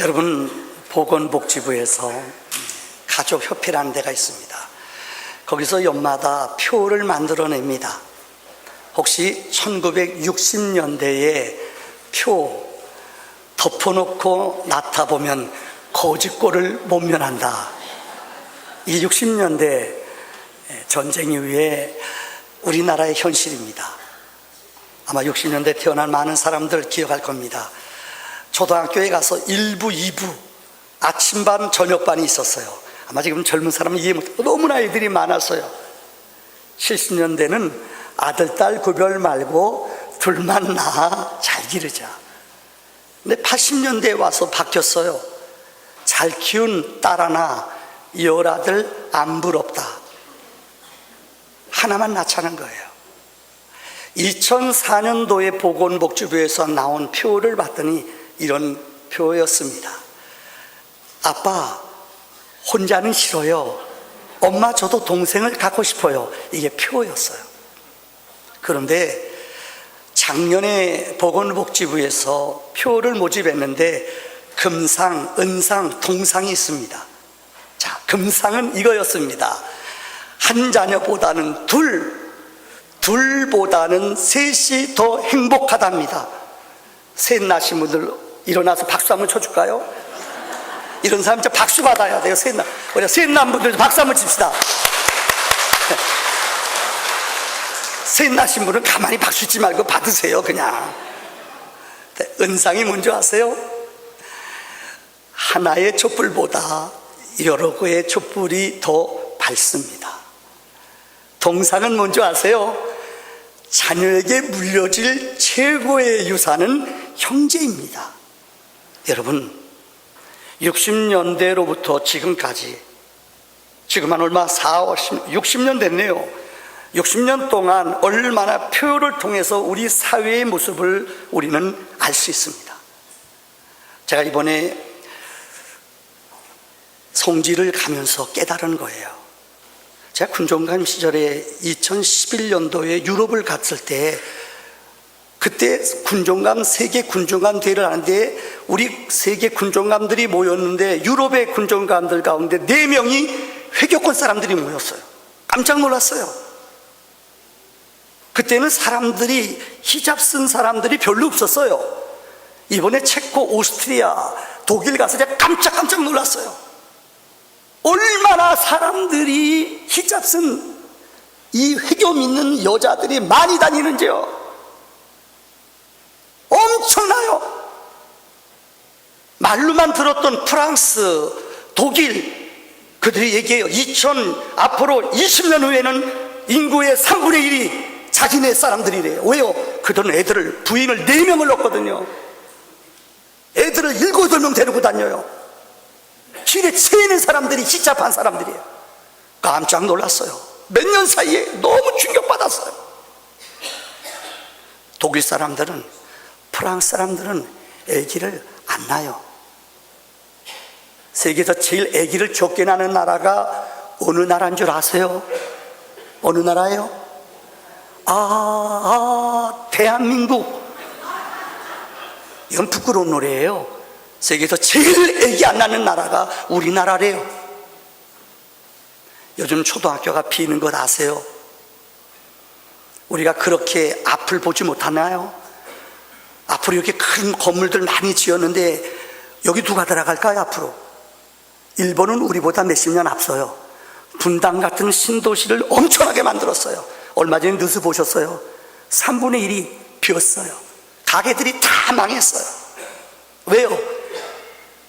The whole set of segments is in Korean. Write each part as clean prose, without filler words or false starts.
여러분, 보건복지부에서 가족협회라는 데가 있습니다. 거기서 연마다 표를 만들어냅니다. 혹시 1960년대에 표 덮어놓고 나타보면 거짓골을 못 면한다. 이 60년대 전쟁 이후에 우리나라의 현실입니다. 아마 60년대 태어난 많은 사람들 기억할 겁니다. 초등학교에 가서 1부, 2부, 아침반, 저녁반이 있었어요. 아마 지금 젊은 사람은 이해 못해요. 너무나 애들이 많았어요. 70년대는 아들, 딸 구별 말고 둘만 낳아 잘 기르자. 근데 80년대에 와서 바뀌었어요. 잘 키운 딸 하나, 열아들 안 부럽다. 하나만 낳자는 거예요. 2004년도에 보건복지부에서 나온 표를 봤더니 이런 표였습니다. 아빠, 혼자는 싫어요. 엄마, 저도 동생을 갖고 싶어요. 이게 표였어요. 그런데 작년에 보건복지부에서 표를 모집했는데 금상, 은상, 동상이 있습니다. 자, 금상은 이거였습니다. 한 자녀보다는 둘보다는 셋이 더 행복하답니다. 셋 낳으신 분들 일어나서 박수 한번 쳐줄까요? 이런 사람 진짜 박수 받아야 돼요. 셋 낳은 분들 박수 한번 칩시다. 셋 낳으신 분은 가만히 박수 치지 말고 받으세요. 그냥. 은상이 뭔지 아세요? 하나의 촛불보다 여러 개의 촛불이 더 밝습니다. 동상은 뭔지 아세요? 자녀에게 물려질 최고의 유산은 형제입니다. 여러분, 60년대로부터 지금까지, 지금 한 얼마 60년 됐네요. 60년 동안 얼마나 표를 통해서 우리 사회의 모습을 우리는 알 수 있습니다. 제가 이번에 성지를 가면서 깨달은 거예요. 제가 군종감 시절에 2011년도에 유럽을 갔을 때, 그때 군종감, 세계 군종감 대회를 하는데 우리 세계 군종감들이 모였는데 유럽의 군종감들 가운데 4명이 회교권 사람들이 모였어요. 깜짝 놀랐어요. 그때는 사람들이, 히잡 쓴 사람들이 별로 없었어요. 이번에 체코, 오스트리아, 독일 가서 제가 깜짝 놀랐어요. 얼마나 사람들이 히잡 쓴 이 회교 믿는 여자들이 많이 다니는지요. 엄청나요. 말로만 들었던 프랑스, 독일, 그들이 얘기해요. 앞으로 20년 후에는 인구의 3분의 1이 자기네 사람들이래요. 왜요? 그들은 부인을 4명을 넣거든요. 애들을 7, 8명 데리고 다녀요. 길에 세는 사람들이 히잡한 사람들이에요. 깜짝 놀랐어요. 몇 년 사이에 너무 충격받았어요. 독일 사람들은, 프랑스 사람들은 아기를 안 낳아요. 세계에서 제일 아기를 적게 낳는 나라가 어느 나라인 줄 아세요? 어느 나라예요? 대한민국. 이건 부끄러운 노래예요. 세계에서 제일 아기 안 낳는 나라가 우리나라래요. 요즘 초등학교가 비는 것 아세요? 우리가 그렇게 앞을 보지 못하나요? 앞으로 이렇게 큰 건물들 많이 지었는데 여기 누가 들어갈까요? 앞으로 일본은 우리보다 몇십 년 앞서요. 분당 같은 신도시를 엄청나게 만들었어요. 얼마 전에 뉴스 보셨어요? 3분의 1이 비었어요. 가게들이 다 망했어요. 왜요?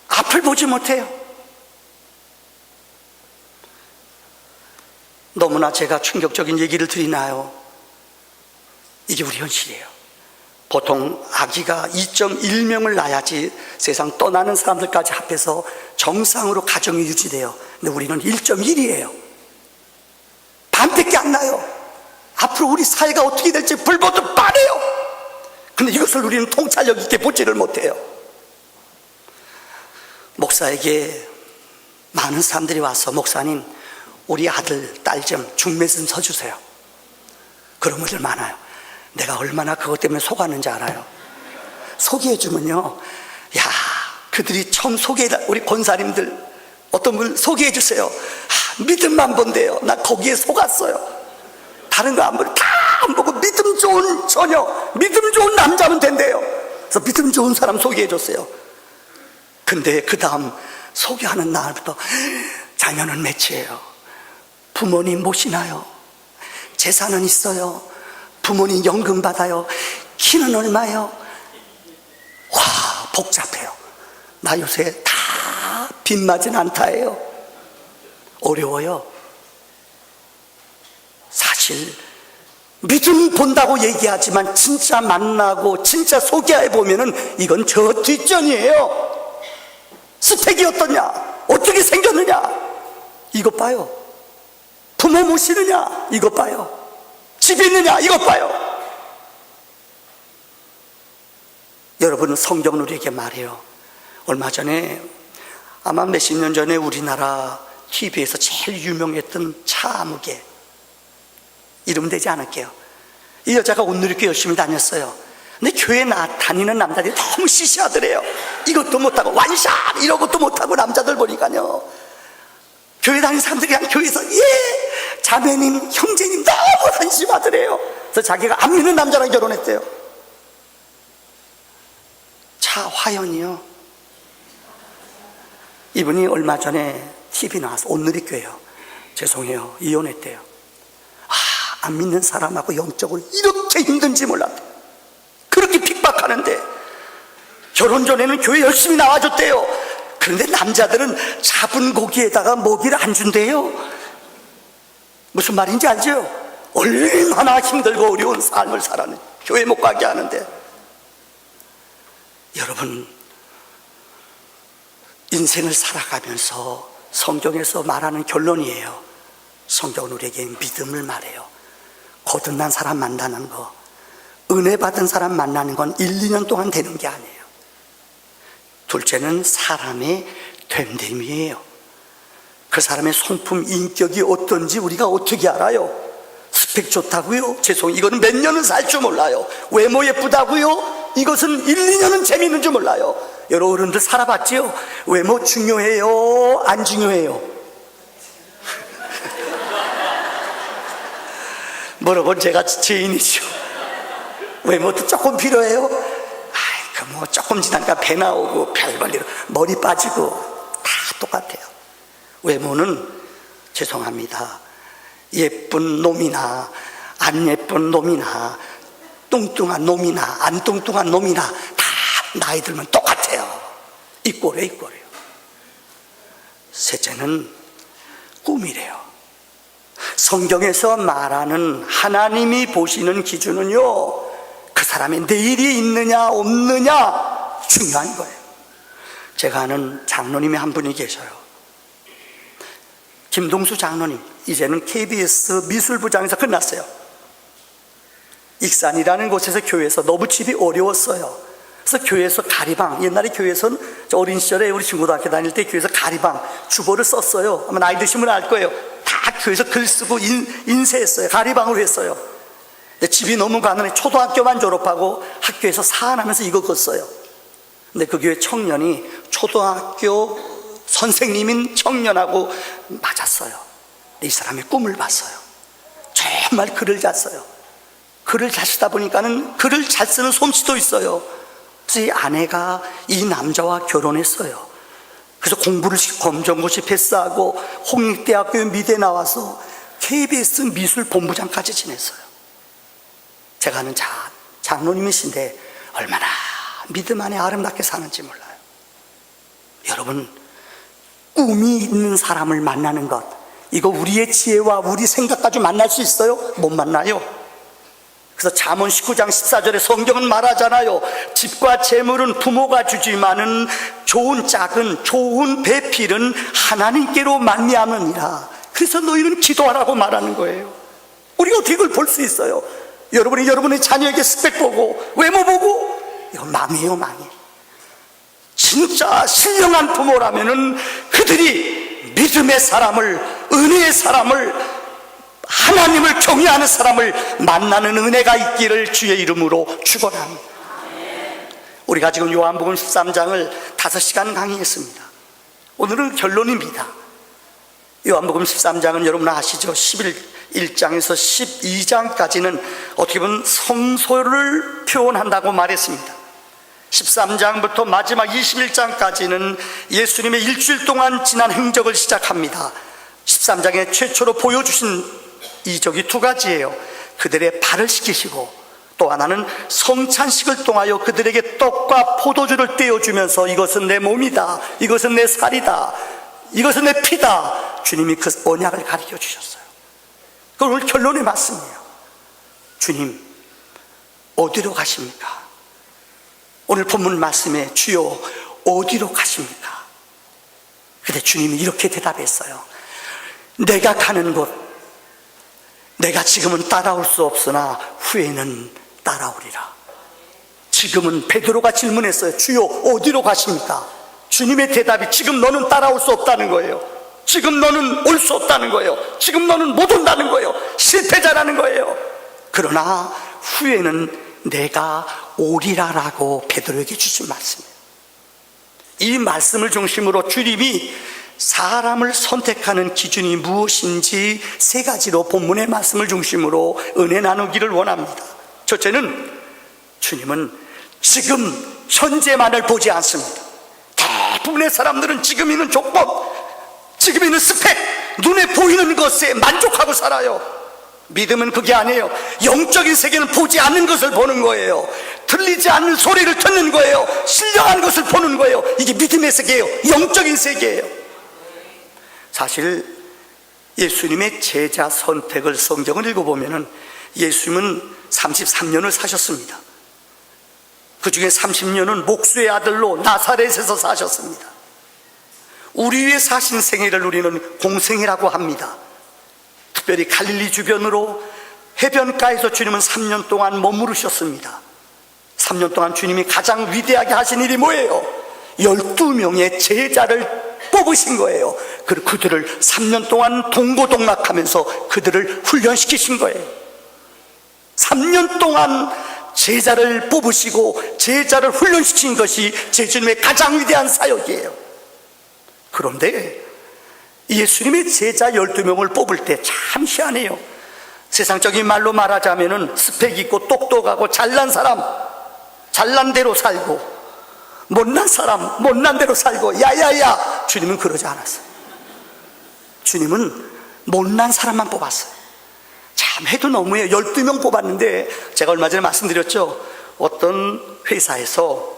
앞을 보지 못해요. 너무나 제가 충격적인 얘기를 드리나요? 이게 우리 현실이에요. 보통 아기가 2.1명을 낳아야지 세상 떠나는 사람들까지 합해서 정상으로 가정이 유지돼요. 근데 우리는 1.1이에요. 반밖에 안 나요. 앞으로 우리 사회가 어떻게 될지 불보듯 뻔해요. 근데 이것을 우리는 통찰력 있게 보지를 못해요. 목사에게 많은 사람들이 와서, 목사님, 우리 아들, 딸 좀 중매 좀 서주세요. 그런 분들 많아요. 내가 얼마나 그것 때문에 속았는지 알아요. 소개해주면요, 야, 그들이 처음 우리 권사님들 어떤 분 소개해 주세요. 믿음만 본대요. 나 거기에 속았어요. 다른 거 안 보고 다 안 보고 믿음 좋은 처녀, 믿음 좋은 남자면 된대요. 그래서 믿음 좋은 사람 소개해 줬어요. 근데 그 다음 소개하는 날부터 자녀는 몇이에요? 부모님 모시나요? 재산은 있어요? 부모님 연금 받아요? 키는 얼마요? 와, 복잡해요. 나 요새 다 빚맞은 않다예요. 어려워요. 사실 믿음 본다고 얘기하지만 진짜 만나고 진짜 소개해 보면은 이건 저 뒷전이에요. 스펙이 어떠냐, 어떻게 생겼느냐, 이것 봐요. 부모 모시느냐, 이것 봐요. 집 있느냐, 이것 봐요. 여러분, 성경은 우리에게 말해요. 얼마 전에, 아마 몇십 년 전에 우리나라 TV에서 제일 유명했던 차무개, 이름 되지 않을게요. 이 여자가 온누리교회 열심히 다녔어요. 근데 교회 다니는 남자들이 너무 시시하더래요. 이것도 못하고 완샷 이런 것도 못하고, 남자들 보니까요, 교회 다니는 사람들이 그냥 교회에서 예 자매님 형제님 너무 한심하더래요. 그래서 자기가 안 믿는 남자랑 결혼했대요. 차화연이요. 이분이 얼마 전에 TV 나와서, 온누리교회요, 죄송해요, 이혼했대요. 안 믿는 사람하고 영적으로 이렇게 힘든지 몰랐대요. 그렇게 핍박하는데 결혼 전에는 교회 열심히 나와줬대요. 그런데 남자들은 잡은 고기에다가 먹이를 안 준대요. 무슨 말인지 알죠? 얼마나 힘들고 어려운 삶을 살았는지, 교회 못 가게 하는데. 여러분, 인생을 살아가면서 성경에서 말하는 결론이에요. 성경은 우리에게 믿음을 말해요. 거듭난 사람 만나는 거, 은혜 받은 사람 만나는 건 1, 2년 동안 되는 게 아니에요. 둘째는 사람의 됨됨이에요. 그 사람의 성품, 인격이 어떤지 우리가 어떻게 알아요? 스펙 좋다고요? 죄송해요, 이거는 몇 년은 살 줄 몰라요. 외모 예쁘다고요? 이것은 1, 2년은 재미있는 줄 몰라요. 여러 어른들 살아봤지요? 외모 중요해요? 안 중요해요? 물어본 제가 죄인이죠. 외모도 조금 필요해요? 뭐 조금 지나니까 배 나오고 별볼일, 머리 빠지고 다 똑같아요. 외모는 죄송합니다, 예쁜 놈이나 안 예쁜 놈이나 뚱뚱한 놈이나 안 뚱뚱한 놈이나 다 나이 들면 똑같아요. 이꼴이에요. 셋째는 꿈이래요. 성경에서 말하는 하나님이 보시는 기준은요, 그 사람의 내일이 있느냐 없느냐 중요한 거예요. 제가 아는 장로님이 한 분이 계셔요. 김동수 장로님, 이제는 KBS 미술부장에서 끝났어요. 익산이라는 곳에서 교회에서 너무 집이 어려웠어요. 그래서 교회에서 가리방, 옛날에 교회에서는 어린 시절에 우리 중고등학교 다닐 때 교회에서 가리방 주보를 썼어요. 아마 나이 드시면 알 거예요. 다 교회에서 글 쓰고 인쇄했어요. 가리방으로 했어요. 근데 집이 너무 가난해 초등학교만 졸업하고 학교에서 사안하면서 이거 걷어요. 근데 그 교회 청년이 초등학교 선생님인 청년하고 맞았어요. 이 사람의 꿈을 봤어요. 정말 글을 잘 써요. 글을 잘 쓰다 보니까는 글을 잘 쓰는 솜씨도 있어요. 그래서 이 아내가 이 남자와 결혼했어요. 그래서 공부를 검정고시 패스하고 홍익대학교 미대 나와서 KBS 미술본부장까지 지냈어요. 제가 아는 장로님이신데 얼마나 믿음 안에 아름답게 사는지 몰라요. 여러분, 꿈이 있는 사람을 만나는 것, 이거 우리의 지혜와 우리 생각 가지고 만날 수 있어요? 못 만나요. 그래서 잠언 19장 14절에 성경은 말하잖아요. 집과 재물은 부모가 주지만은 좋은 짝은, 좋은 배필은 하나님께로 말미암으니라. 그래서 너희는 기도하라고 말하는 거예요. 우리가 어떻게 그걸 볼 수 있어요? 여러분이 여러분의 자녀에게 스펙 보고 외모 보고, 이거 망이에요, 망이. 진짜 신령한 부모라면은 그들이 믿음의 사람을, 은혜의 사람을, 하나님을 경외하는 사람을 만나는 은혜가 있기를 주의 이름으로 축원합니다. 우리가 지금 요한복음 13장을 5시간 강의했습니다. 오늘은 결론입니다. 요한복음 13장은 여러분 아시죠? 11장에서 12장까지는 어떻게 보면 성소를 표현한다고 말했습니다. 13장부터 마지막 21장까지는 예수님의 일주일 동안 지난 행적을 시작합니다. 13장에 최초로 보여주신 이적이 2가지예요. 그들의 발을 씻기시고, 또 하나는 성찬식을 통하여 그들에게 떡과 포도주를 떼어주면서 이것은 내 몸이다, 이것은 내 살이다, 이것은 내 피다, 주님이 그 언약을 가르쳐 주셨어요. 그걸 오늘 결론에 맞습니다. 주님 어디로 가십니까? 오늘 본문 말씀에 주여 어디로 가십니까? 근데 주님이 이렇게 대답했어요. 내가 가는 곳, 내가 지금은 따라올 수 없으나 후에는 따라오리라. 지금은 베드로가 질문했어요. 주여 어디로 가십니까? 주님의 대답이 지금 너는 따라올 수 없다는 거예요. 지금 너는 올 수 없다는 거예요. 지금 너는 못 온다는 거예요. 실패자라는 거예요. 그러나 후에는 내가 오리라라고 베드로에게 주신 말씀이에요. 이 말씀을 중심으로 주님이 사람을 선택하는 기준이 무엇인지 3가지로 본문의 말씀을 중심으로 은혜 나누기를 원합니다. 첫째는 주님은 지금 현재만을 보지 않습니다. 대부분의 사람들은 지금 있는 조건, 지금 있는 스펙, 눈에 보이는 것에 만족하고 살아요. 믿음은 그게 아니에요. 영적인 세계는 보지 않는 것을 보는 거예요. 들리지 않는 소리를 듣는 거예요. 신령한 것을 보는 거예요. 이게 믿음의 세계예요. 영적인 세계예요. 사실 예수님의 제자 선택을 성경을 읽어보면 예수님은 33년을 사셨습니다. 그 중에 30년은 목수의 아들로 나사렛에서 사셨습니다. 우리 위해 사신 생애를 우리는 공생이라고 합니다. 특별히 갈릴리 주변으로 해변가에서 주님은 3년 동안 머무르셨습니다. 3년 동안 주님이 가장 위대하게 하신 일이 뭐예요? 12명의 제자를 뽑으신 거예요. 그리고 그들을 3년 동안 동고동락하면서 그들을 훈련시키신 거예요. 3년 동안 제자를 뽑으시고 제자를 훈련시킨 것이 주님의 가장 위대한 사역이에요. 그런데 예수님의 제자 12명을 뽑을 때 참 희한해요. 세상적인 말로 말하자면 스펙 있고 똑똑하고 잘난 사람 잘난 대로 살고, 못난 사람 못난 대로 살고, 야야야. 주님은 그러지 않았어요. 주님은 못난 사람만 뽑았어요. 참 해도 너무해요. 12명 뽑았는데 제가 얼마 전에 말씀드렸죠. 어떤 회사에서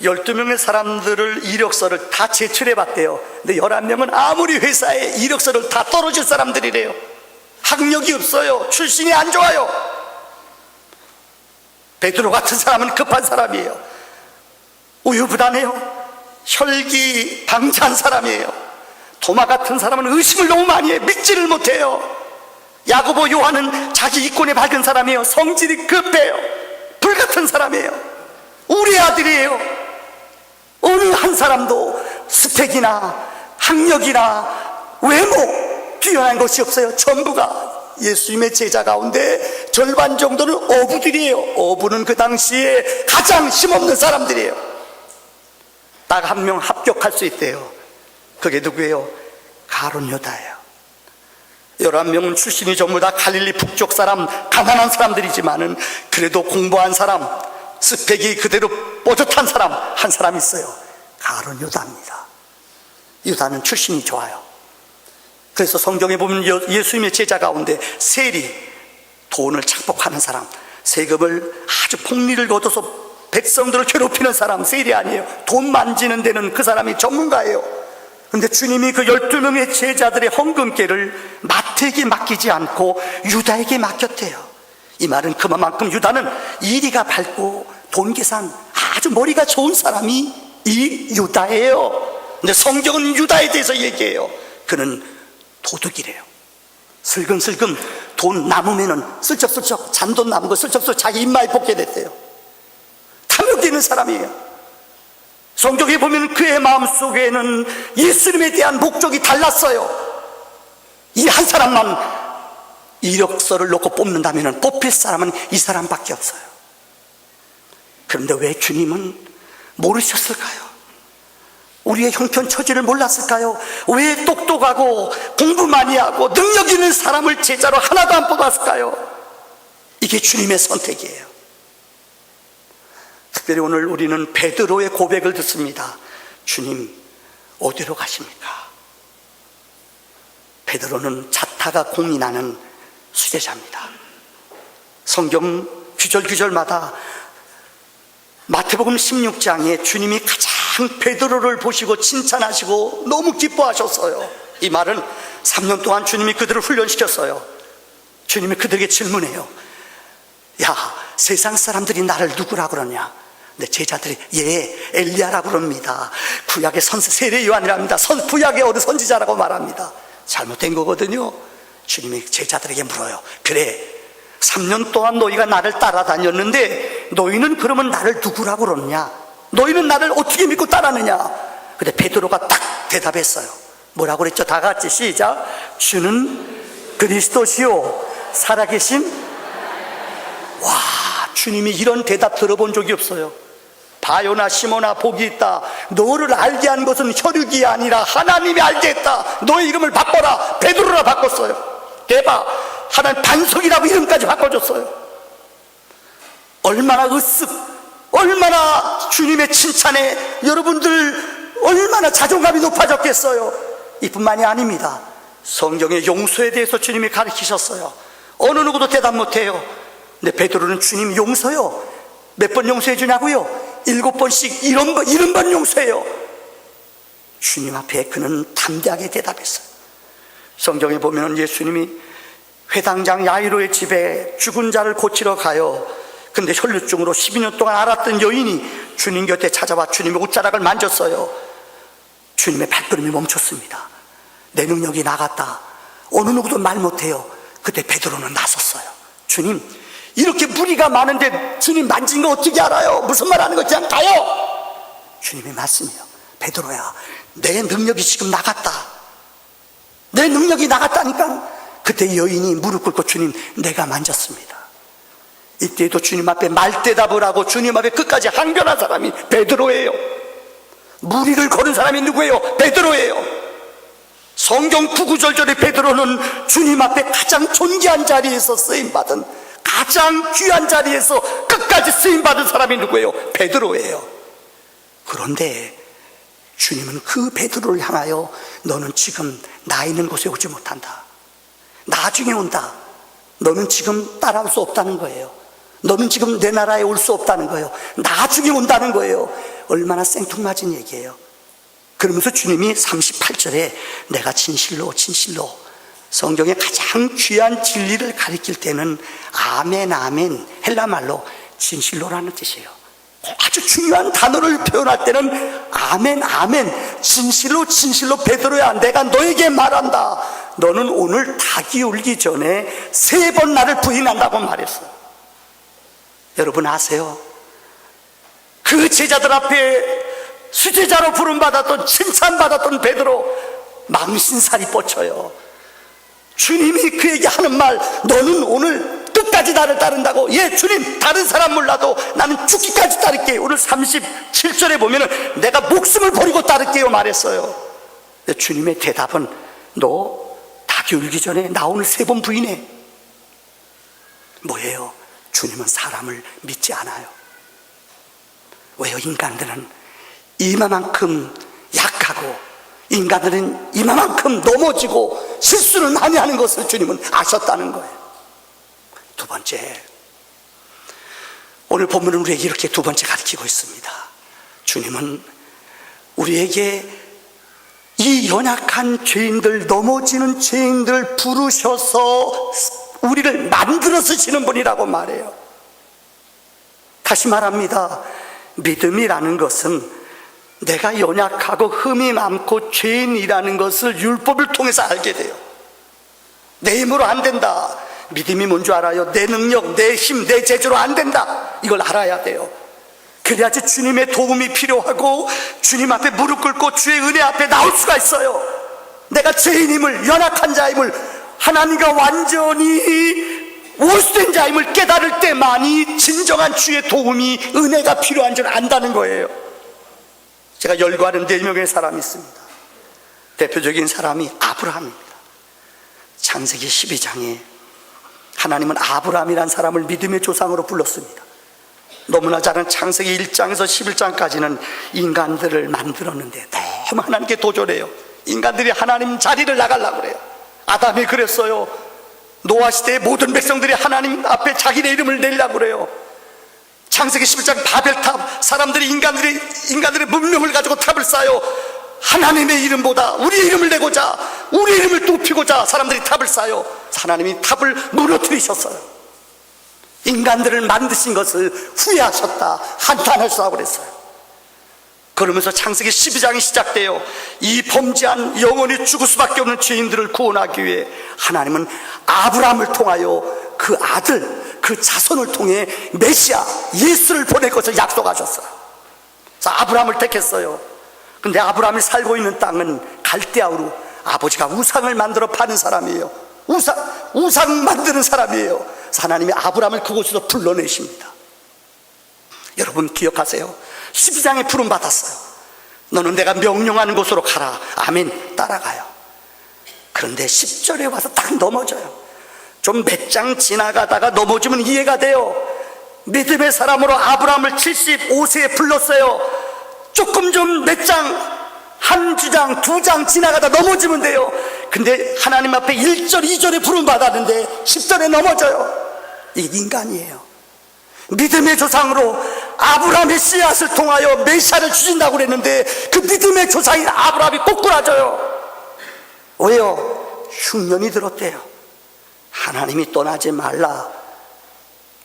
12명의 사람들을 이력서를 다 제출해 봤대요. 근데 11명은 아무리 회사에 이력서를 다 떨어질 사람들이래요. 학력이 없어요. 출신이 안 좋아요. 베드로 같은 사람은 급한 사람이에요. 우유부단해요. 혈기방자한 사람이에요. 도마 같은 사람은 의심을 너무 많이 해요. 믿지를 못해요. 야고보 요한은 자기 이권에 밝은 사람이에요. 성질이 급해요. 불같은 사람이에요. 우리 아들이에요. 어느 한 사람도 스펙이나 학력이나 외모 뛰어난 것이 없어요. 전부가 예수님의 제자 가운데 절반 정도는 어부들이에요. 어부는 그 당시에 가장 힘없는 사람들이에요. 딱 한 명 합격할 수 있대요. 그게 누구예요? 가룟 유다예요. 11명은 출신이 전부 다 갈릴리 북쪽 사람, 가난한 사람들이지만은 그래도 공부한 사람, 스펙이 그대로 뽀듯한 사람 한 사람 있어요. 가룟 유다입니다. 유다는 출신이 좋아요. 그래서 성경에 보면 예수님의 제자 가운데 세리, 돈을 착복하는 사람, 세금을 아주 폭리를 거둬서 백성들을 괴롭히는 사람 세리 아니에요. 돈 만지는 데는 그 사람이 전문가예요. 근데 주님이 그 12명의 제자들의 헌금계를 마태에게 맡기지 않고 유다에게 맡겼대요. 이 말은 그만큼 유다는 이리가 밝고 돈 계산 아주 머리가 좋은 사람이 이 유다예요. 근데 성경은 유다에 대해서 얘기해요. 그는 도둑이래요. 슬금슬금 돈 남으면은 슬쩍슬쩍 잔돈 남은 거 슬쩍슬쩍 자기 입마에 뽑게 됐대요. 탐욕이 있는 사람이에요. 성경에 보면 그의 마음속에는 예수님에 대한 목적이 달랐어요. 이 한 사람만 이력서를 놓고 뽑는다면 뽑힐 사람은 이 사람밖에 없어요. 그런데 왜 주님은 모르셨을까요? 우리의 형편 처지를 몰랐을까요? 왜 똑똑하고 공부 많이 하고 능력 있는 사람을 제자로 하나도 안 뽑았을까요? 이게 주님의 선택이에요. 특별히 오늘 우리는 베드로의 고백을 듣습니다. 주님, 어디로 가십니까? 베드로는 자타가 공인하는 수제자입니다. 성경 규절마다 마태복음 16장에 주님이 가장 베드로를 보시고 칭찬하시고 너무 기뻐하셨어요. 이 말은 3년 동안 주님이 그들을 훈련시켰어요. 주님이 그들에게 질문해요. 야, 세상 사람들이 나를 누구라 그러냐? 근데 제자들이 엘리야라고 그럽니다. 구약의 세례 요한이랍니다. 구약의 어느 선지자라고 말합니다. 잘못된 거거든요. 주님이 제자들에게 물어요. 그래, 3년 동안 너희가 나를 따라다녔는데 너희는 그러면 나를 누구라고 그러냐? 너희는 나를 어떻게 믿고 따르느냐? 근데 베드로가 딱 대답했어요. 뭐라고 그랬죠? 다 같이 시작. 주는 그리스도시요 살아계신. 와, 주님이 이런 대답 들어본 적이 없어요. 바요나 시모나 복이 있다. 너를 알게 한 것은 혈육이 아니라 하나님이 알게 했다. 너의 이름을 바꿔라. 베드로라 바꿨어요. 대박. 하나님 반석이라고 이름까지 바꿔줬어요. 얼마나 얼마나 주님의 칭찬에 여러분들 얼마나 자존감이 높아졌겠어요. 이뿐만이 아닙니다. 성경의 용서에 대해서 주님이 가르치셨어요. 어느 누구도 대답 못해요. 근데 베드로는 주님 용서요. 몇 번 용서해 주냐고요? 7번씩 70번 용서해요. 주님 앞에 그는 담대하게 대답했어요. 성경에 보면 예수님이 회당장 야이로의 집에 죽은 자를 고치러 가요. 근데 혈루증으로 12년 동안 앓았던 여인이 주님 곁에 찾아와 주님의 옷자락을 만졌어요. 주님의 발걸음이 멈췄습니다. 내 능력이 나갔다. 어느 누구도 말 못해요. 그때 베드로는 나섰어요. 주님, 이렇게 무리가 많은데 주님 만진 거 어떻게 알아요? 무슨 말 하는 거 그냥 가요. 주님의 말씀이요. 베드로야, 내 능력이 지금 나갔다. 내 능력이 나갔다니까. 그때 여인이 무릎 꿇고 주님, 내가 만졌습니다. 이때도 주님 앞에 말대답을 하고 주님 앞에 끝까지 항변한 사람이 베드로예요. 무리를 거는 사람이 누구예요? 베드로예요. 성경 구구절절의 베드로는 주님 앞에 가장 존귀한 자리에서 쓰임받은, 가장 귀한 자리에서 끝까지 쓰임받은 사람이 누구예요? 베드로예요. 그런데 주님은 그 베드로를 향하여 너는 지금 나 있는 곳에 오지 못한다. 나중에 온다. 너는 지금 따라올 수 없다는 거예요. 너는 지금 내 나라에 올 수 없다는 거예요. 나중에 온다는 거예요. 얼마나 생뚱맞은 얘기예요. 그러면서 주님이 38절에 내가 진실로 성경의 가장 귀한 진리를 가리킬 때는 아멘 아멘, 헬라말로 진실로라는 뜻이에요. 아주 중요한 단어를 표현할 때는 아멘 아멘, 진실로 베드로야, 내가 너에게 말한다. 너는 오늘 닭이 울기 전에 3번 나를 부인한다고 말했어요. 여러분 아세요? 그 제자들 앞에 수제자로 부름받았던, 칭찬받았던 베드로 망신살이 뻗쳐요. 주님이 그에게 하는 말, 너는 오늘 끝까지 나를 따른다고. 예, 주님, 다른 사람 몰라도 나는 죽기까지 따를게요. 오늘 37절에 보면은 내가 목숨을 버리고 따를게요 말했어요. 근데 주님의 대답은 너 닭이 울기 전에 나 오늘 3번 부인해. 뭐예요? 주님은 사람을 믿지 않아요. 왜요? 인간들은 이만큼 약하고, 인간들은 이만큼 넘어지고 실수를 많이 하는 것을 주님은 아셨다는 거예요. 두 번째, 오늘 본문은 우리에게 이렇게 두 번째 가르치고 있습니다. 주님은 우리에게 이 연약한 죄인들, 넘어지는 죄인들 부르셔서 우리를 만들어 쓰시는 분이라고 말해요. 다시 말합니다. 믿음이라는 것은 내가 연약하고 흠이 많고 죄인이라는 것을 율법을 통해서 알게 돼요. 내 힘으로 안 된다. 믿음이 뭔 줄 알아요? 내 능력, 내 힘, 내 재주로 안 된다. 이걸 알아야 돼요. 그래야지 주님의 도움이 필요하고 주님 앞에 무릎 꿇고 주의 은혜 앞에 나올 수가 있어요. 내가 죄인임을, 연약한 자임을, 하나님과 완전히 원수된 자임을 깨달을 때만이 진정한 주의 도움이, 은혜가 필요한 줄 안다는 거예요. 제가 열거하는 4명의 사람이 있습니다. 대표적인 사람이 아브라함입니다. 창세기 12장에 하나님은 아브라함이라는 사람을 믿음의 조상으로 불렀습니다. 너무나 잘 아는 창세기 1장에서 11장까지는 인간들을 만들었는데 너무 하나님께 도전해요. 인간들이 하나님 자리를 나가려고 그래요. 아담이 그랬어요. 노아 시대의 모든 백성들이 하나님 앞에 자기네 이름을 내려고 그래요. 창세기 11장 바벨탑, 사람들이 인간들의 문명을 가지고 탑을 쌓아요. 하나님의 이름보다 우리의 이름을 내고자, 우리의 이름을 높이고자 사람들이 탑을 쌓아요. 하나님이 탑을 무너뜨리셨어요. 인간들을 만드신 것을 후회하셨다, 한탄하셨다고 그랬어요. 그러면서 창세기 12장이 시작돼요. 이 범죄한 영원히 죽을 수밖에 없는 죄인들을 구원하기 위해 하나님은 아브라함을 통하여 그 아들, 그 자손을 통해 메시아 예수를 보낼 것을 약속하셨어요. 그래서 아브라함을 택했어요. 근데 아브라함이 살고 있는 땅은 갈대아우르, 아버지가 우상을 만들어 파는 사람이에요. 우상 만드는 사람이에요. 그래서 하나님이 아브라함을 그곳에서 불러내십니다. 여러분 기억하세요. 12장에 부름 받았어요. 너는 내가 명령하는 곳으로 가라. 아멘. 따라가요. 그런데 10절에 와서 딱 넘어져요. 좀 몇 장 지나가다가 넘어지면 이해가 돼요. 믿음의 사람으로 아브라함을 75세에 불렀어요. 조금 좀 몇 장, 한 주장, 2장 지나가다 넘어지면 돼요. 근데 하나님 앞에 1절, 2절에 부름 받았는데 10절에 넘어져요. 이게 인간이에요. 믿음의 조상으로 아브라함의 씨앗을 통하여 메시아를 주신다고 그랬는데 그 믿음의 조상인 아브라함이 꼬꾸라져요. 왜요? 흉년이 들었대요. 하나님이 떠나지 말라,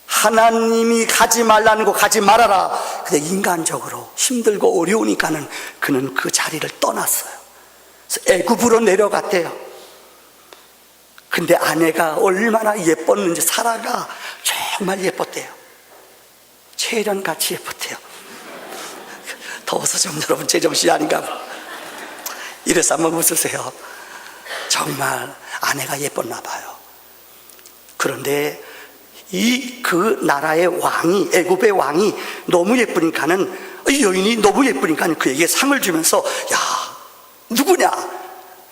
하나님이 가지 말라는 거 가지 말아라. 근데 인간적으로 힘들고 어려우니까는 그는 그 자리를 떠났어요. 그래서 애굽으로 내려갔대요. 근데 아내가 얼마나 예뻤는지, 사라가 정말 예뻤대요. 채련같이 예뻤대요. 더워서 좀 여러분 제정신이 아닌가 봐. 이래서 한번 웃으세요. 정말 아내가 예뻤나 봐요. 그런데 그 나라의 왕이, 애굽의 왕이 너무 예쁘니까는, 이 여인이 너무 예쁘니까 그에게 상을 주면서, 야, 누구냐?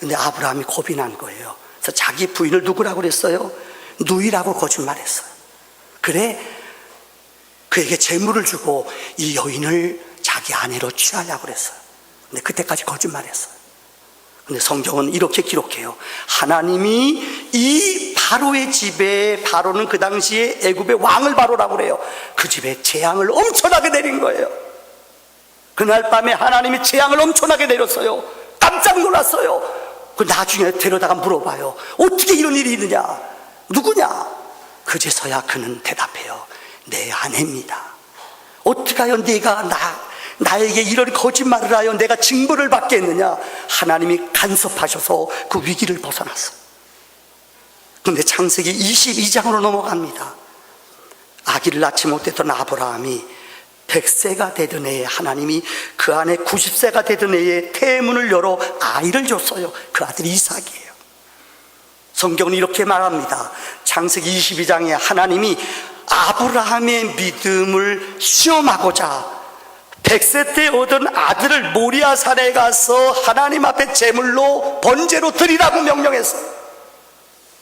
근데 아브라함이 겁이 난 거예요. 그래서 자기 부인을 누구라고 그랬어요? 누이라고 거짓말했어요. 그래, 그에게 재물을 주고 이 여인을 자기 아내로 취하려고 그랬어요. 근데 그때까지 거짓말했어요. 근데 성경은 이렇게 기록해요. 하나님이 이 바로의 집에, 바로는 그 당시에 애굽의 왕을 바로라고 그래요. 그 집에 재앙을 엄청나게 내린 거예요. 그날 밤에 하나님이 재앙을 엄청나게 내렸어요. 깜짝 놀랐어요. 그 나중에 데려다가 물어봐요. 어떻게 이런 일이 있느냐? 누구냐? 그제서야 그는 대답해요. 내 아내입니다. 어떡하여 네가 나에게 이런 거짓말을 하여 내가 징벌을 받겠느냐? 하나님이 간섭하셔서 그 위기를 벗어났어요. 그런데 창세기 22장으로 넘어갑니다. 아기를 낳지 못했던 아브라함이 100세가 되던 해에 하나님이 그 안에 90세가 되던 해에 태문을 열어 아이를 줬어요. 그 아들이 이삭이에요. 성경은 이렇게 말합니다. 창세기 22장에 하나님이 아브라함의 믿음을 시험하고자 100세 때 얻은 아들을 모리아산에 가서 하나님 앞에 제물로 번제로 드리라고 명령했어요.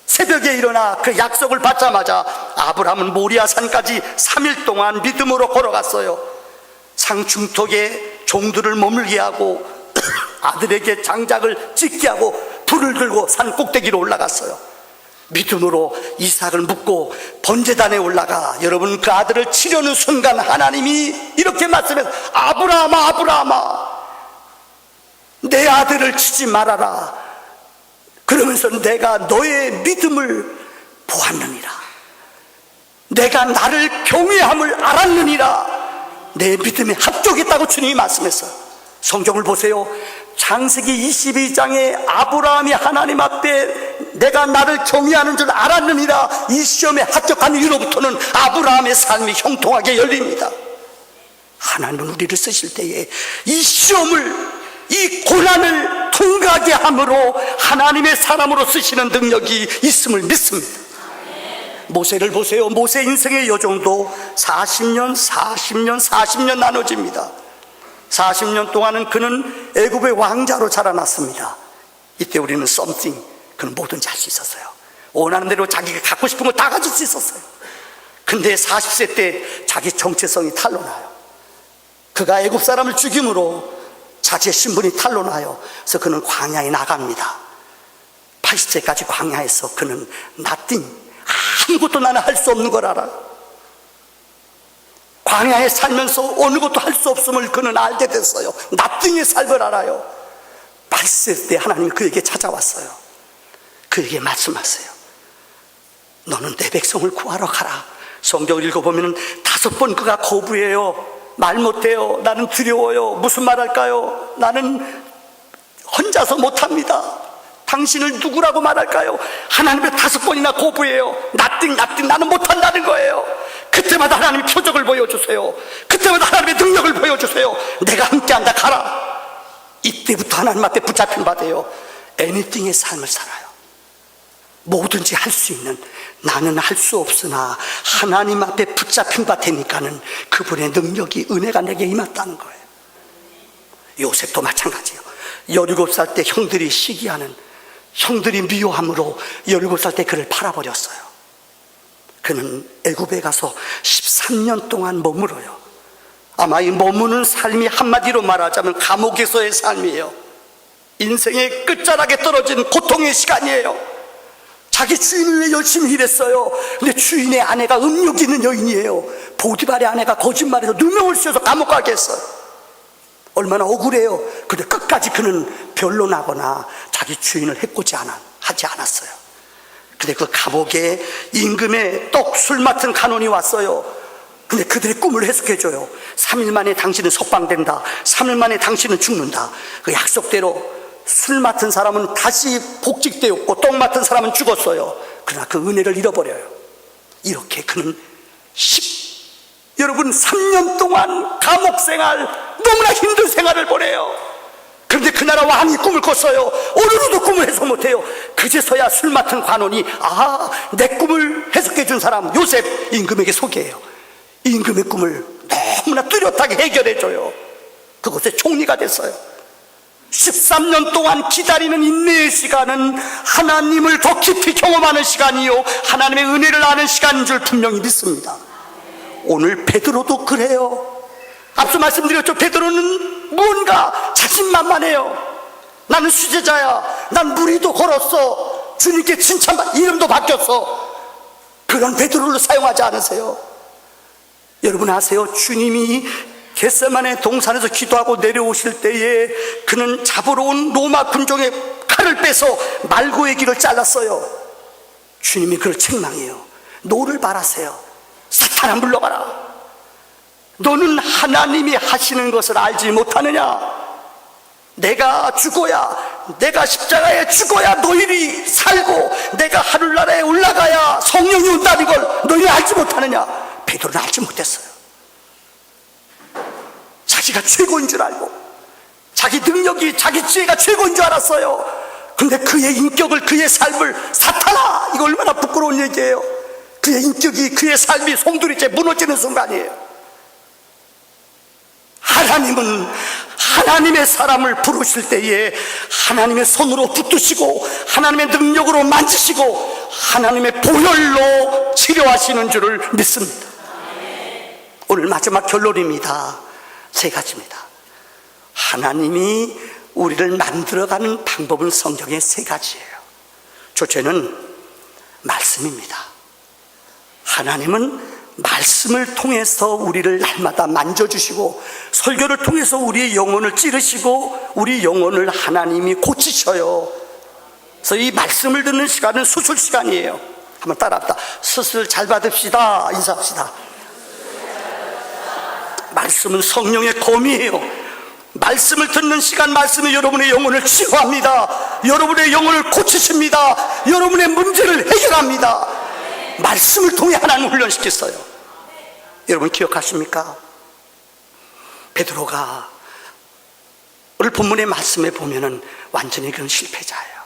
새벽에 일어나 그 약속을 받자마자 아브라함은 모리아산까지 3일 동안 믿음으로 걸어갔어요. 상중턱에 종들을 머물게 하고 아들에게 장작을 찍게 하고 불을 들고 산 꼭대기로 올라갔어요. 믿음으로 이삭을 묻고 번제단에 올라가, 여러분, 그 아들을 치려는 순간 하나님이 이렇게 말씀해서, 아브라함아, 아브라함아, 내 아들을 치지 말아라. 그러면서 내가 너의 믿음을 보았느니라, 내가 나를 경외함을 알았느니라, 내 믿음에 합족했다고 주님이 말씀했어요. 성경을 보세요. 창세기 22장에 아브라함이 하나님 앞에 내가 나를 경외하는 줄 알았느니라, 이 시험에 합격한 이후로부터는 아브라함의 삶이 형통하게 열립니다. 하나님은 우리를 쓰실 때에 이 시험을, 이 고난을 통과하게 함으로 하나님의 사람으로 쓰시는 능력이 있음을 믿습니다. 모세를 보세요. 모세 인생의 여정도 40년 나눠집니다. 40년 동안은 그는 애굽의 왕자로 자라났습니다. 이때 우리는 something, 그는 뭐든지 할 수 있었어요. 원하는 대로 자기가 갖고 싶은 걸 다 가질 수 있었어요. 근데 40세 때 자기 정체성이 탄로나요. 그가 애굽 사람을 죽임으로 자기의 신분이 탄로나요. 그래서 그는 광야에 나갑니다. 80세까지 광야에서 그는 nothing, 아무것도 나는 할 수 없는 걸 알아요. 광야에 살면서 어느 것도 할 수 없음을 그는 알게 됐어요. nothing의 삶을 알아요. 80세 때 하나님이 그에게 찾아왔어요. 그에게 말씀하세요. 너는 내 백성을 구하러 가라. 성경을 읽어보면 5번 그가 거부해요. 말 못해요. 나는 두려워요. 무슨 말 할까요? 나는 혼자서 못합니다. 당신을 누구라고 말할까요? 하나님의 5번이나 거부해요. nothing, 나는 못한다는 거예요. 그때마다 하나님의 표적을 보여주세요. 그때마다 하나님의 능력을 보여주세요. 내가 함께한다, 가라. 이때부터 하나님 앞에 붙잡힌 바 돼요. anything의 삶을 살아요. 뭐든지 할 수 있는, 나는 할 수 없으나 하나님 앞에 붙잡힌 바 되니까는 그분의 능력이, 은혜가 내게 임했다는 거예요. 요셉도 마찬가지예요. 17살 때 형들이 시기하는, 형들이 미워함으로 17살 때 그를 팔아버렸어요. 그는 애굽에 가서 13년 동안 머물어요. 아마 이 머무는 삶이 한마디로 말하자면 감옥에서의 삶이에요. 인생의 끝자락에 떨어진 고통의 시간이에요. 자기 주인을 위해 열심히 일했어요. 근데 주인의 아내가 음욕 있는 여인이에요. 보디발의 아내가 거짓말해서 누명을 씌워서 감옥 가게 했어요. 얼마나 억울해요. 근데 끝까지 그는 변론하거나 자기 주인을 하지 않았어요. 근데 그 감옥에 임금의 떡 술 맡은 간원이 왔어요. 근데 그들의 꿈을 해석해줘요. 3일 만에 당신은 석방된다. 3일 만에 당신은 죽는다. 그 약속대로 술 맡은 사람은 다시 복직되었고 떡 맡은 사람은 죽었어요. 그러나 그 은혜를 잃어버려요. 이렇게 그는 여러분 3년 동안 감옥생활, 너무나 힘든 생활을 보내요. 그런데 그 나라 왕이 꿈을 꿨어요. 오늘도 꿈을 해석 못해요. 그제서야 술 맡은 관원이 내 꿈을 해석해 준 사람 요셉, 임금에게 소개해요. 임금의 꿈을 너무나 뚜렷하게 해결해 줘요. 그곳에 총리가 됐어요. 13년 동안 기다리는 인내의 시간은 하나님을 더 깊이 경험하는 시간이요, 하나님의 은혜를 아는 시간인 줄 분명히 믿습니다. 오늘 베드로도 그래요. 앞서 말씀드렸죠. 베드로는 무언가 자신만만해요. 나는 수제자야. 난 무리도 걸었어. 주님께 칭찬받, 이름도 바뀌었어. 그런 베드로를 사용하지 않으세요? 여러분 아세요? 주님이 겟세마네 동산에서 기도하고 내려오실 때에 그는 잡으러 온 로마 군종의 칼을 빼서 말고의 길을 잘랐어요. 주님이 그를 책망해요. 노를 바라세요. 사탄아 물러가라. 너는 하나님이 하시는 것을 알지 못하느냐? 내가 죽어야, 내가 십자가에 죽어야 너희들이 살고 내가 하늘나라에 올라가야 성령이 온다는 걸 너희는 알지 못하느냐? 베드로는 알지 못했어요. 자기가 최고인 줄 알고 자기 능력이, 자기 지혜가 최고인 줄 알았어요. 근데 그의 인격을, 그의 삶을, 사탄아, 이거 얼마나 부끄러운 얘기예요. 그의 인격이, 그의 삶이 송두리째 무너지는 순간이에요. 하나님은 하나님의 사람을 부르실 때에 하나님의 손으로 붙드시고 하나님의 능력으로 만지시고 하나님의 보혈로 치료하시는 줄을 믿습니다. 오늘 마지막 결론입니다. 3가지입니다. 하나님이 우리를 만들어가는 방법은 성경에 3가지예요. 첫째는 말씀입니다. 하나님은 말씀을 통해서 우리를 날마다 만져주시고 설교를 통해서 우리의 영혼을 찌르시고 우리 영혼을 하나님이 고치셔요. 그래서 이 말씀을 듣는 시간은 수술 시간이에요. 한번 따라합시다. 수술 잘 받읍시다. 인사합시다. 말씀은 성령의 검이에요. 말씀을 듣는 시간, 말씀이 여러분의 영혼을 치유합니다. 여러분의 영혼을 고치십니다. 여러분의 문제를 해결합니다. 말씀을 통해 하나님 훈련시켰어요. 여러분 기억하십니까? 베드로가 오늘 본문의 말씀에 보면은 완전히 그런 실패자예요.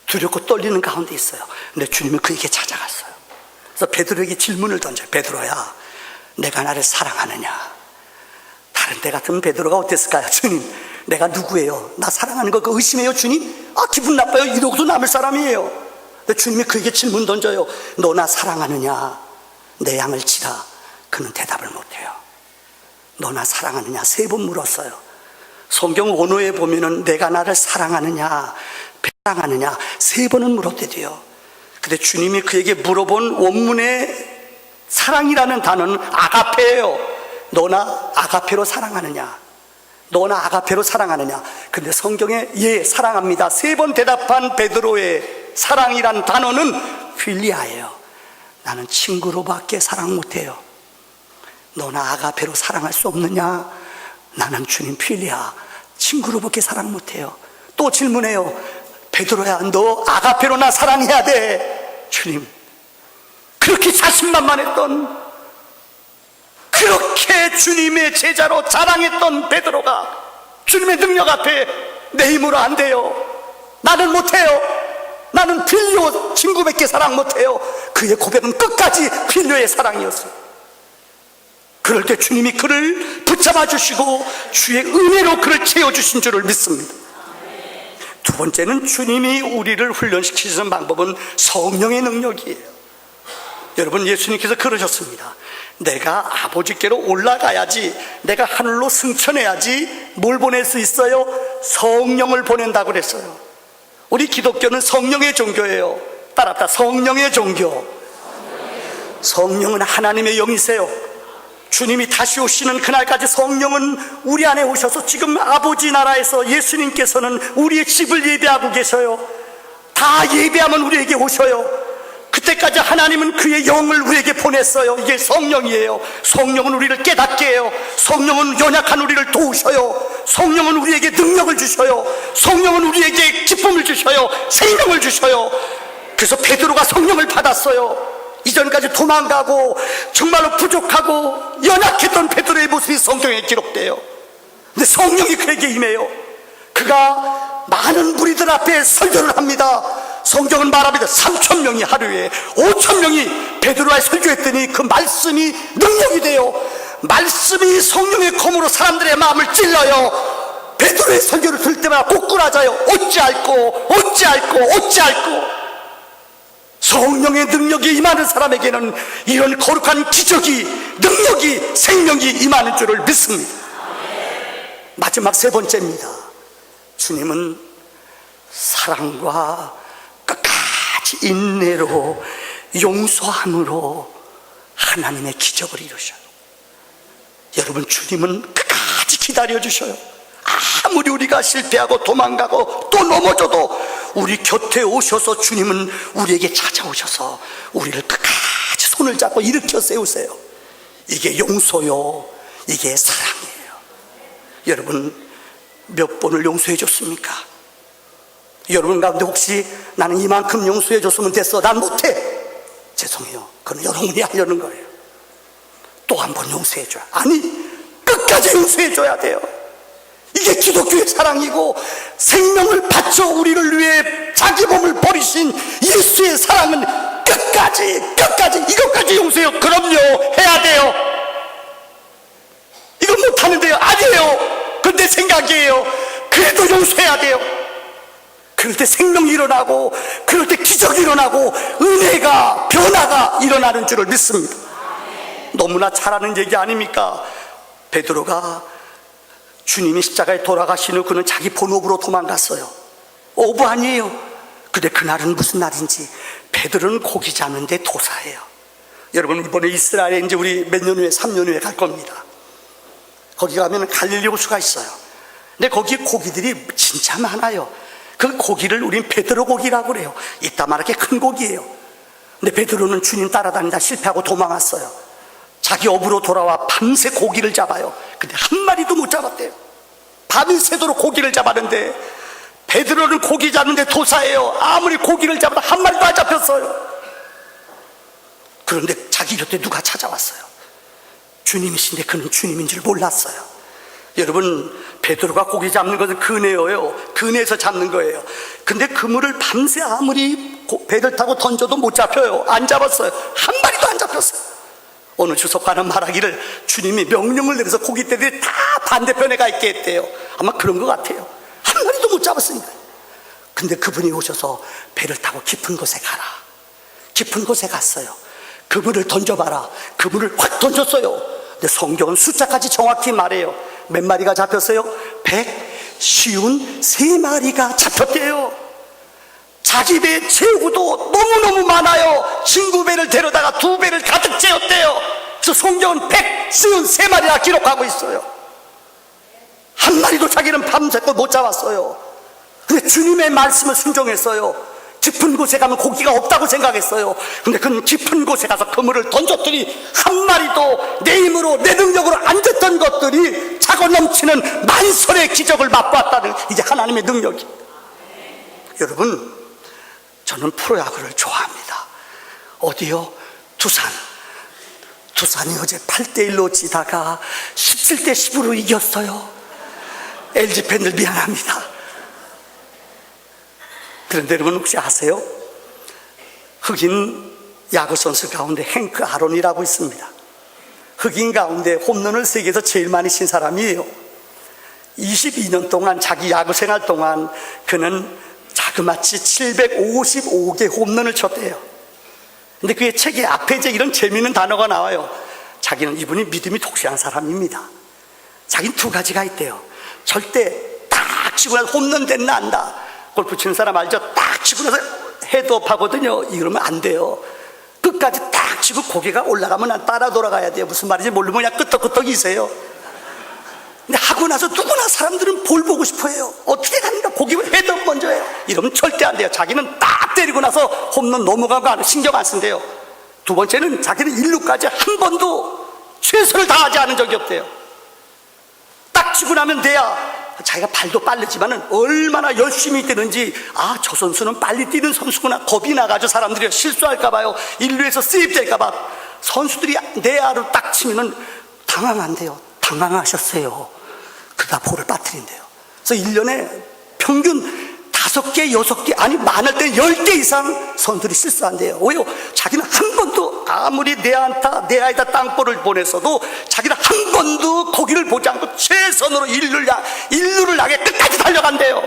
두렵고 떨리는 가운데 있어요. 근데 주님은 그에게 찾아갔어요. 그래서 베드로에게 질문을 던져요. 베드로야, 내가 나를 사랑하느냐? 다른 때 같으면 베드로가 어땠을까요? 주님, 내가 누구예요? 나 사랑하는 거 그거 의심해요 주님? 기분 나빠요. 이러고도 남을 사람이에요. 근데 주님이 그에게 질문 던져요. 너 나 사랑하느냐? 내 양을 치라. 그는 대답을 못해요. 너 나 사랑하느냐? 3번 물었어요. 성경 원어에 보면은 내가 나를 사랑하느냐, 사랑하느냐 3번은 물었대요. 근데 주님이 그에게 물어본 원문의 사랑이라는 단어는 아가페예요. 너나 아가페로 사랑하느냐? 너나 아가페로 사랑하느냐? 근데 성경에 예, 사랑합니다 3번 대답한 베드로의 사랑이란 단어는 필리아예요. 나는 친구로밖에 사랑 못해요. 너나 아가페로 사랑할 수 없느냐? 나는 주님 필리아, 친구로밖에 사랑 못해요. 또 질문해요. 베드로야, 너 아가페로 나 사랑해야 돼. 주님, 그렇게 자신만만했던, 그렇게 주님의 제자로 자랑했던 베드로가 주님의 능력 앞에 내 힘으로 안 돼요. 나는 못해요. 나는 필요 친구밖에 사랑 못해요. 그의 고백은 끝까지 필요의 사랑이었어요. 그럴 때 주님이 그를 붙잡아 주시고 주의 은혜로 그를 채워주신 줄을 믿습니다. 두 번째는 주님이 우리를 훈련시키시는 방법은 성령의 능력이에요. 여러분, 예수님께서 그러셨습니다. 내가 아버지께로 올라가야지, 내가 하늘로 승천해야지 뭘 보낼 수 있어요? 성령을 보낸다고 그랬어요. 우리 기독교는 성령의 종교예요. 따라합시다. 성령의 종교. 성령은 하나님의 영이세요. 주님이 다시 오시는 그날까지 성령은 우리 안에 오셔서 지금 아버지 나라에서 예수님께서는 우리의 집을 예배하고 계셔요. 다 예배하면 우리에게 오셔요. 그때까지 하나님은 그의 영을 우리에게 보냈어요. 이게 성령이에요. 성령은 우리를 깨닫게 해요. 성령은 연약한 우리를 도우셔요. 성령은 우리에게 능력을 주셔요. 성령은 우리에게 기쁨을 주셔요. 생명을 주셔요. 그래서 베드로가 성령을 받았어요. 이전까지 도망가고 정말로 부족하고 연약했던 베드로의 모습이 성경에 기록돼요. 근데 성령이 그에게 임해요. 그가 많은 무리들 앞에 설교를 합니다. 성경은 말합니다. 3,000명이 하루에 5,000명이 베드로와 설교했더니 그 말씀이 능력이 돼요. 말씀이 성령의 검으로 사람들의 마음을 찔러요. 베드로의 설교를 들을 때마다 꼬꾸라져요. 어찌할꼬 어찌할꼬 어찌할꼬. 성령의 능력이 임하는 사람에게는 이런 거룩한 기적이, 능력이, 생명이 임하는 줄을 믿습니다. 마지막 3번째입니다. 주님은 사랑과 끝까지 인내로, 용서함으로 하나님의 기적을 이루셔요. 여러분, 주님은 끝까지 기다려주셔요. 아무리 우리가 실패하고 도망가고 또 넘어져도 우리 곁에 오셔서 주님은 우리에게 찾아오셔서 우리를 끝까지 손을 잡고 일으켜 세우세요. 이게 용서요, 이게 사랑이에요. 여러분, 몇 번을 용서해 줬습니까? 여러분 가운데 혹시 나는 이만큼 용서해 줬으면 됐어, 난 못해, 죄송해요. 그건 여러분이 하려는 거예요. 또 한 번 용서해 줘야, 아니 끝까지 용서해 줘야 돼요. 이게 기독교의 사랑이고, 생명을 바쳐 우리를 위해 자기 몸을 버리신 예수의 사랑은 끝까지 이것까지 용서해요. 그럼요, 해야 돼요. 이건 못하는데요. 아니에요. 그건 내 생각이에요. 그래도 용서해야 돼요. 그럴 때 생명이 일어나고, 그럴 때 기적이 일어나고, 은혜가, 변화가 일어나는 줄을 믿습니다. 너무나 잘하는 얘기 아닙니까? 베드로가 주님이 십자가에 돌아가신 후 그는 자기 본업으로 도망갔어요. 오버 아니에요. 근데 그날은 무슨 날인지, 베드로는 고기 잡는데 도사예요. 여러분, 이번에 이스라엘에 이제 우리 몇 년 후에, 3년 후에 갈 겁니다. 거기 가면 갈릴리 호수가 있어요. 근데 거기 고기들이 진짜 많아요. 그 고기를 우린 베드로 고기라고 그래요. 이따만하게 큰 고기예요. 근데 베드로는 주님 따라다니다 실패하고 도망왔어요. 자기 업으로 돌아와 밤새 고기를 잡아요. 근데 한 마리도 못 잡았대요. 밤이 새도록 고기를 잡았는데, 베드로는 고기 잡는데 도사예요. 아무리 고기를 잡아도 한 마리도 안 잡혔어요. 그런데 자기 곁에 누가 찾아왔어요. 주님이신데 그는 주님인 줄 몰랐어요. 여러분, 베드로가 고기 잡는 것은 그네예요. 그네에서 잡는 거예요. 근데 그물을 밤새 아무리 배를 타고 던져도 못 잡혀요. 안 잡았어요. 한 마리도 안 잡혔어요. 어느 주석가는 말하기를 주님이 명령을 내려서 고깃떼들이 다 반대편에 가 있게 했대요. 아마 그런 것 같아요. 한 마리도 못 잡았으니까. 근데 그분이 오셔서 배를 타고 깊은 곳에 가라. 깊은 곳에 갔어요. 그물을 던져봐라. 그물을 확 던졌어요. 근데 성경은 숫자까지 정확히 말해요. 몇 마리가 잡혔어요? 153마리가 잡혔대요. 자기 배 재우도 너무너무 많아요. 친구 배를 데려다가 2배를 가득 채웠대요. 그래서 성경은 153마리나 기록하고 있어요. 한 마리도 자기는 밤새고 못 잡았어요. 근데 주님의 말씀을 순종했어요. 깊은 곳에 가면 고기가 없다고 생각했어요. 근데 그 깊은 곳에 가서 그물을 던졌더니 한 마리도 내 힘으로 내 능력으로 안 됐던 것들이 차고 넘치는 만설의 기적을 맛보았다는, 이게 하나님의 능력이. 여러분, 저는 프로야구를 좋아합니다. 어디요? 두산이 어제 8대1로 지다가 17대10으로 이겼어요. LG 팬들 미안합니다. 그런데 여러분 혹시 아세요? 흑인 야구선수 가운데 행크 아론이라고 있습니다. 흑인 가운데 홈런을 세계에서 제일 많이 친 사람이에요. 22년 동안 자기 야구 생활 동안 그는 자그마치 755개 홈런을 쳤대요. 근데 그의 책에 앞에 이제 이런 재미있는 단어가 나와요. 자기는, 이분이 믿음이 독실한 사람입니다. 자기는 2가지가 있대요. 절대 딱 치고 나서 홈런 됐나 안다. 골프 치는 사람 알죠? 딱 치고 나서 헤드업 하거든요. 이러면 안 돼요. 끝까지 딱 치고 고개가 올라가면 난 따라 돌아가야 돼요. 무슨 말인지 모르면 그냥 끄떡끄떡이세요. 근데 하고 나서 누구나 사람들은 볼 보고 싶어 해요. 어떻게 갑니까? 고개 헤드업 먼저 해요. 이러면 절대 안 돼요. 자기는 딱 때리고 나서 홈런 넘어가고 신경 안 쓴대요. 2번째는 자기는 1루까지 한 번도 최선을 다하지 않은 적이 없대요. 딱 치고 나면 돼야 자기가 발도 빠르지만은 얼마나 열심히 뛰는지, 아, 저 선수는 빨리 뛰는 선수구나. 겁이 나가지고 사람들이 실수할까봐요. 1루에서 세이브될까봐. 선수들이 내야로 딱 치면은 당황한대요. 당황하셨어요. 그러다 볼을 빠뜨린대요. 그래서 1년에 평균 5개, 6개, 아니 많을 때 10개 이상 선수들이 실수한대요. 왜요? 자기는 한 번도, 아무리 내야에다 땅볼을 보냈어도 자기는 한 번도 거기를 보지 않고 최선으로 1루를 향해 끝까지 달려간대요.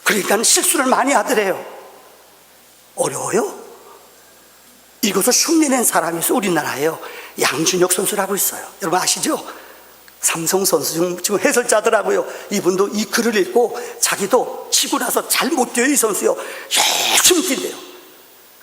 그러니까 실수를 많이 하더래요. 어려워요? 이것을 흉내낸 사람이 있어요. 우리나라에요. 양준혁 선수라고 있어요. 여러분 아시죠? 삼성 선수 지금 해설자더라고요. 이분도 이 글을 읽고 자기도 치고 나서 잘 못 뛰어요. 이 선수요. 열심히 뛴대요.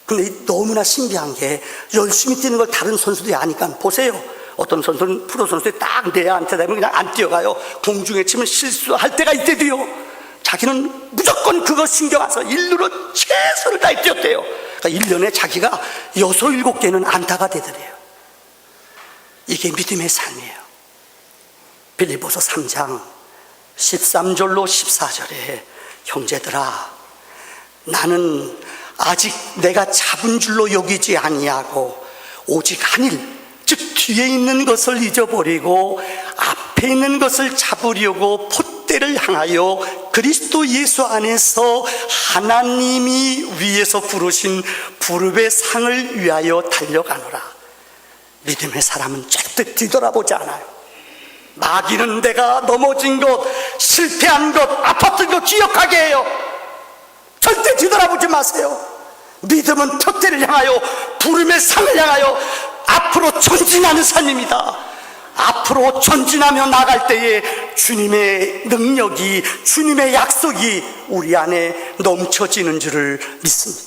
근데 너무나 신기한 게 열심히 뛰는 걸 다른 선수들이 아니까 보세요. 어떤 선수는, 프로 선수들이 딱 내야한테 되면 그냥 안 뛰어가요. 공중에 치면 실수할 때가 있대도요. 자기는 무조건 그거 신경 안 써 1루로 최선을 다해 뛰었대요. 그러니까 1년에 자기가 6, 7개는 안타가 되더래요. 이게 믿음의 삶이에요. 빌립보서 3장 13절로 14절에 형제들아, 나는 아직 내가 잡은 줄로 여기지 아니하고 오직 한 일, 즉 뒤에 있는 것을 잊어버리고 앞에 있는 것을 잡으려고 폿대를 향하여 그리스도 예수 안에서 하나님이 위에서 부르신 부름의 상을 위하여 달려가노라. 믿음의 사람은 절대 뒤돌아보지 않아요. 마귀는 내가 넘어진 것, 실패한 것, 아팠던 것 기억하게 해요. 절대 뒤돌아보지 마세요. 믿음은 폿대를 향하여 부름의 상을 향하여 앞으로 전진하는 삶입니다. 앞으로 전진하며 나갈 때에 주님의 능력이, 주님의 약속이 우리 안에 넘쳐지는 줄을 믿습니다.